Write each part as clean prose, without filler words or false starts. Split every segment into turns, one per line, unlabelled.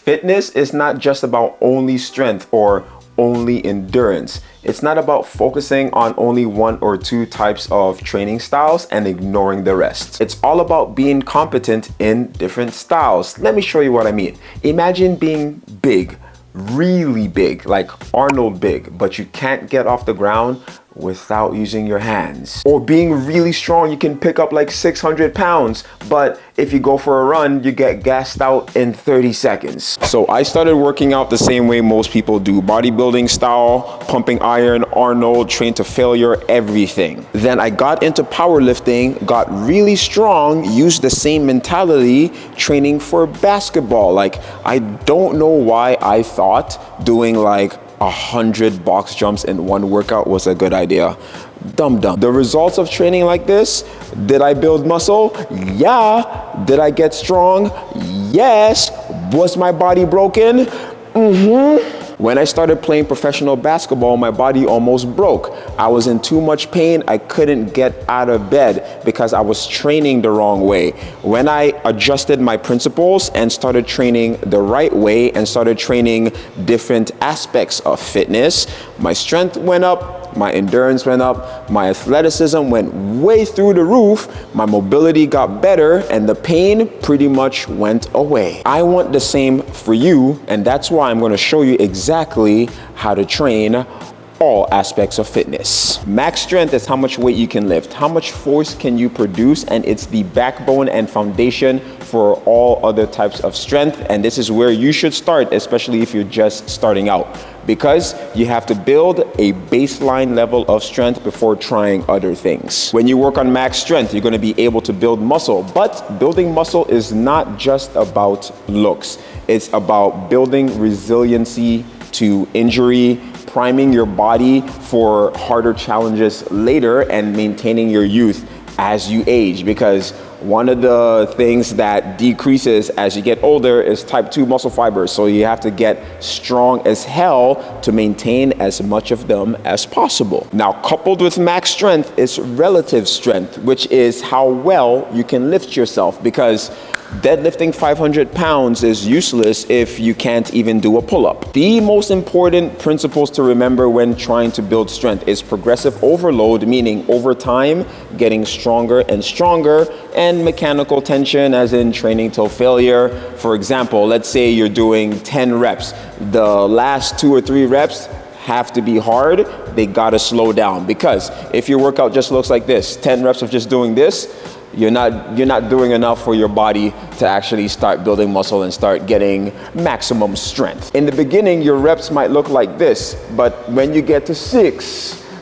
Fitness is not just about only strength or only endurance. It's not about focusing on only one or two types of training styles and ignoring the rest. It's all about being competent in different styles. Let me show you what I mean. Imagine being big, really big, like Arnold big, but you can't get off the ground without using your hands. Or being really strong, you can pick up like 600 pounds, but if you go for a run, you get gassed out in 30 seconds. So I started working out the same way most people do, bodybuilding style, pumping iron, Arnold, trained to failure, everything. Then I got into powerlifting, got really strong, used the same mentality, training for basketball. Like, I don't know why I thought doing like 100 box jumps in one workout was a good idea. Dumb. The results of training like this, did I build muscle? Yeah. Did I get strong? Yes. Was my body broken? When I started playing professional basketball, my body almost broke. I was in too much pain. I couldn't get out of bed because I was training the wrong way. When I adjusted my principles and started training the right way and started training different aspects of fitness, my strength went up, my endurance went up, my athleticism went way through the roof, my mobility got better, and the pain pretty much went away. I want the same for you, and that's why I'm going to show you exactly how to train all aspects of fitness. Max strength is how much weight you can lift, how much force can you produce, and it's the backbone and foundation for all other types of strength. And this is where you should start, especially if you're just starting out, because you have to build a baseline level of strength before trying other things. When you work on max strength, you're going to be able to build muscle, but building muscle is not just about looks. It's about building resiliency to injury, priming your body for harder challenges later, and maintaining your youth as you age, because one of the things that decreases as you get older is type 2 muscle fibers. So you have to get strong as hell to maintain as much of them as possible. Now, coupled with max strength is relative strength, which is how well you can lift yourself, because deadlifting 500 pounds is useless if you can't even do a pull-up. The most important principles to remember when trying to build strength is progressive overload, meaning over time getting stronger and stronger, and mechanical tension, as in training till failure. For example, let's say you're doing 10 reps. The last 2 or 3 reps have to be hard. They gotta slow down, because if your workout just looks like this, 10 reps of just doing this, you're not doing enough for your body to actually start building muscle and start getting maximum strength. In the beginning, your reps might look like this, but when you get to 6,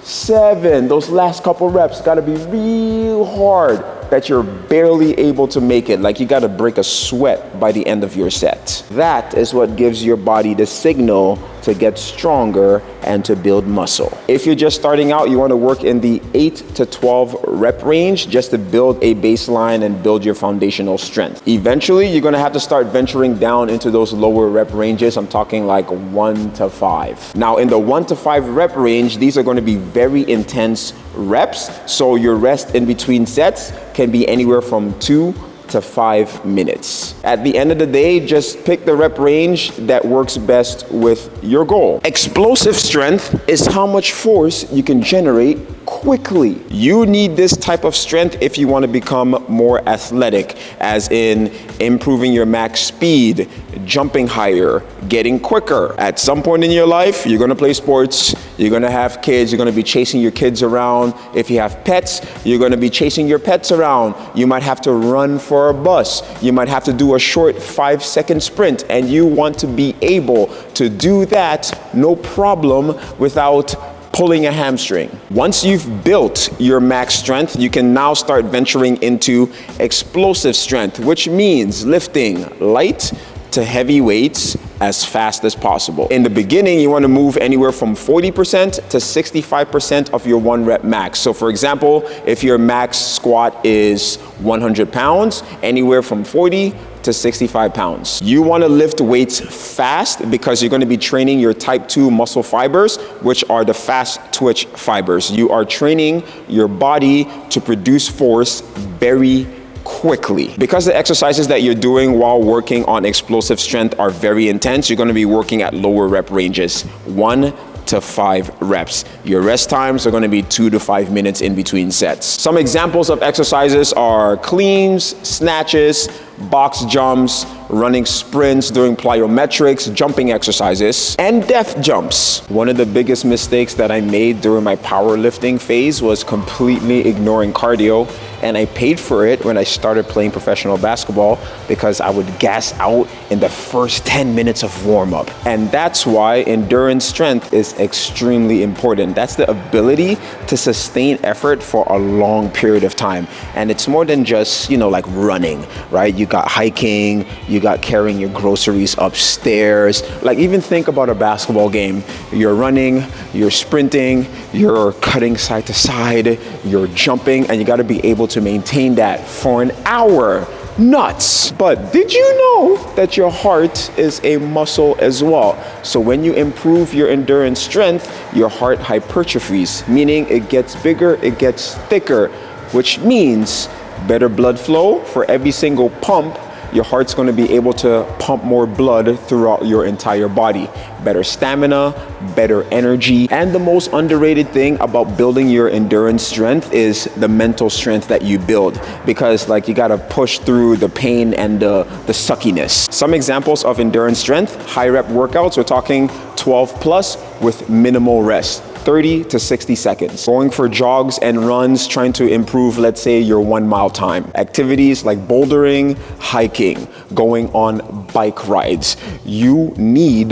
7, those last couple reps gotta be real hard that you're barely able to make it. Like, you gotta break a sweat by the end of your set. That is what gives your body the signal to get stronger and to build muscle. If you're just starting out, you wanna work in the 8 to 12 rep range just to build a baseline and build your foundational strength. Eventually, you're gonna have to start venturing down into those lower rep ranges. I'm talking like 1 to 5. Now, in the 1 to 5 rep range, these are gonna be very intense reps, so your rest in between sets can be anywhere from 2 to 5 minutes. At the end of the day, just pick the rep range that works best with your goal. Explosive strength is how much force you can generate quickly. You need this type of strength if you want to become more athletic, as in improving your max speed, jumping higher, getting quicker. At some point in your life, you're going to play sports, you're going to have kids, you're going to be chasing your kids around. If you have pets, you're going to be chasing your pets around. You might have to run for a bus. You might have to do a short 5-second sprint, and you want to be able to do that no problem without pulling a hamstring. Once you've built your max strength, you can now start venturing into explosive strength, which means lifting light to heavy weights as fast as possible. In the beginning, you want to move anywhere from 40% to 65% of your 1 rep max. So for example, if your max squat is 100 pounds, anywhere from 40 to 65 pounds. You want to lift weights fast because you're going to be training your type 2 muscle fibers, which are the fast twitch fibers. You are training your body to produce force very quickly. Because the exercises that you're doing while working on explosive strength are very intense, you're going to be working at lower rep ranges, 1 to 5 reps. Your rest times are going to be 2 to 5 minutes in between sets. Some examples of exercises are cleans, snatches, box jumps, running sprints, doing plyometrics, jumping exercises, and death jumps. One of the biggest mistakes that I made during my powerlifting phase was completely ignoring cardio, and I paid for it when I started playing professional basketball because I would gas out in the first 10 minutes of warm-up. And that's why endurance strength is extremely important. That's the ability to sustain effort for a long period of time. And it's more than just, like running, right? You got hiking, you got carrying your groceries upstairs. Like, even think about a basketball game. You're running, you're sprinting, you're cutting side to side, you're jumping, and you got to be able to maintain that for an hour. Nuts. But did you know that your heart is a muscle as well? So when you improve your endurance strength, your heart hypertrophies, meaning it gets bigger, it gets thicker, which means better blood flow. For every single pump, your heart's going to be able to pump more blood throughout your entire body. Better stamina, better energy. And the most underrated thing about building your endurance strength is the mental strength that you build, because you got to push through the pain and the suckiness. Some examples of endurance strength: high rep workouts, we're talking 12 plus with minimal rest, 30 to 60 seconds. Going for jogs and runs, trying to improve, let's say, your 1 mile time. Activities like bouldering, hiking, going on bike rides. You need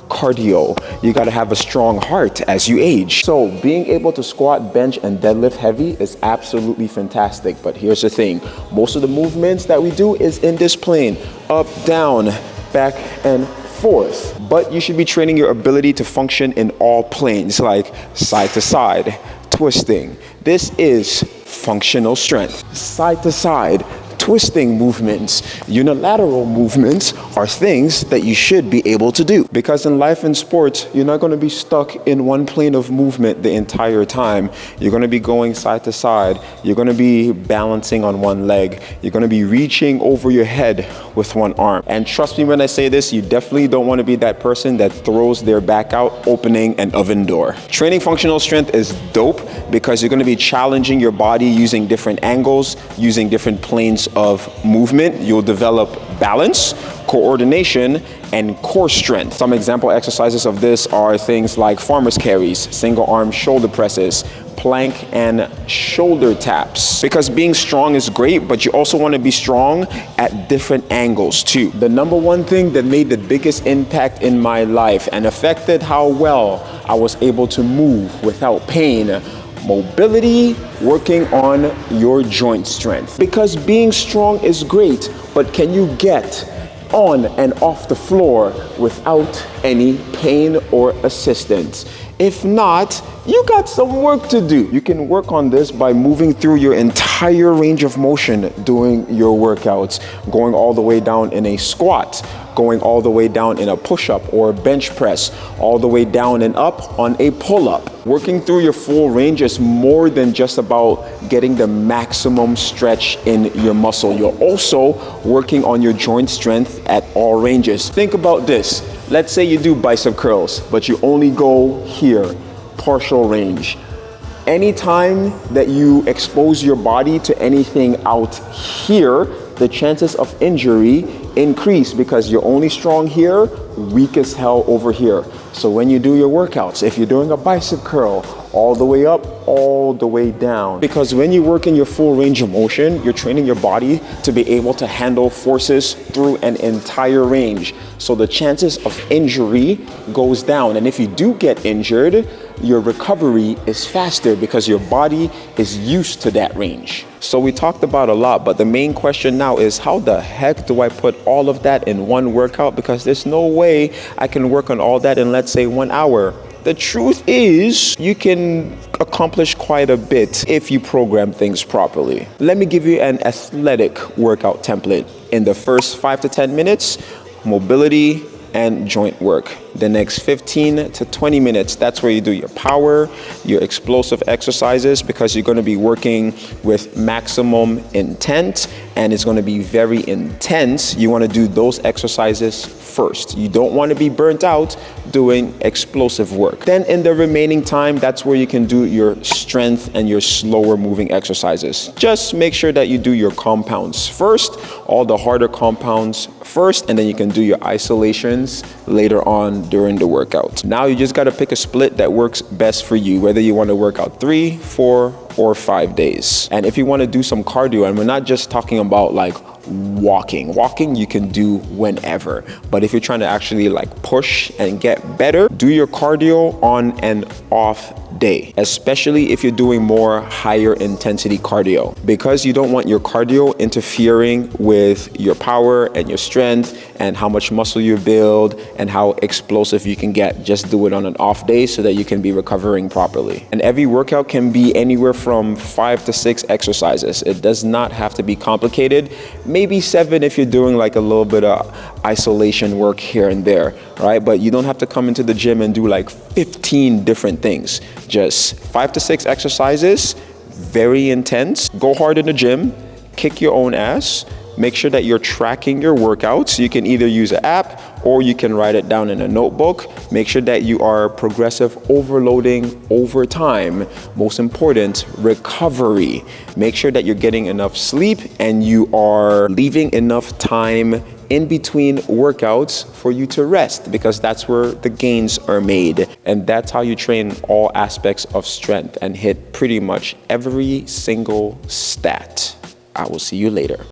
cardio. You got to have a strong heart as you age. So being able to squat, bench, and deadlift heavy is absolutely fantastic. But here's the thing. Most of the movements that we do is in this plane: up, down, back, and forth. But you should be training your ability to function in all planes, like side to side, twisting. This is functional strength. Side to side, twisting movements, unilateral movements are things that you should be able to do. Because in life and sports, you're not going to be stuck in one plane of movement the entire time. You're going to be going side to side. You're going to be balancing on one leg. You're going to be reaching over your head with one arm. And trust me when I say this, you definitely don't want to be that person that throws their back out opening an oven door. Training functional strength is dope because you're going to be challenging your body using different angles, using different planes of movement. You'll develop balance, coordination, and core strength. Some example exercises of this are things like farmer's carries, single arm shoulder presses, plank, and shoulder taps. Because being strong is great, but you also want to be strong at different angles too. The number one thing that made the biggest impact in my life and affected how well I was able to move without pain: mobility, working on your joint strength. Because being strong is great, but can you get on and off the floor without any pain or assistance? If not, you got some work to do. You can work on this by moving through your entire range of motion doing your workouts, going all the way down in a squat, going all the way down in a push-up or a bench press, all the way down and up on a pull-up. Working through your full range is more than just about getting the maximum stretch in your muscle. You're also working on your joint strength at all ranges. Think about this. Let's say you do bicep curls, but you only go here, partial range. Anytime that you expose your body to anything out here, the chances of injury increase because you're only strong here, weak as hell over here. So when you do your workouts, if you're doing a bicep curl, all the way up, all the way down. Because when you work in your full range of motion, you're training your body to be able to handle forces through an entire range. So the chances of injury goes down. And if you do get injured, your recovery is faster because your body is used to that range. So we talked about a lot, but the main question now is, how the heck do I put all of that in one workout? Because there's no way I can work on all that in, let's say, 1 hour. The truth is, you can accomplish quite a bit if you program things properly. Let me give you an athletic workout template. In the first 5 to 10 minutes, mobility and joint work. The next 15 to 20 minutes, that's where you do your power, your explosive exercises, because you're going to be working with maximum intent and it's going to be very intense. You want to do those exercises first. You don't want to be burnt out doing explosive work. Then in the remaining time, that's where you can do your strength and your slower moving exercises. Just make sure that you do your compounds first, all the harder compounds first, and then you can do your isolations later on during the workout. Now you just got to pick a split that works best for you, whether you want to work out 3, 4, or 5 days. And if you want to do some cardio, and we're not just talking about like walking you can do whenever, but if you're trying to actually like push and get better, do your cardio on an off day, especially if you're doing more higher intensity cardio, because you don't want your cardio interfering with your power and your strength and how much muscle you build and how explosive you can get. Just do it on an off day so that you can be recovering properly. And every workout can be anywhere from 5 to 6 exercises. It does not have to be complicated. Maybe 7 if you're doing like a little bit of isolation work here and there, right? But you don't have to come into the gym and do like 15 different things. Just 5 to 6 exercises, very intense. Go hard in the gym, kick your own ass. Make sure that you're tracking your workouts. You can either use an app or you can write it down in a notebook. Make sure that you are progressive overloading over time. Most important, recovery. Make sure that you're getting enough sleep and you are leaving enough time in between workouts for you to rest, because that's where the gains are made. And that's how you train all aspects of strength and hit pretty much every single stat. I will see you later.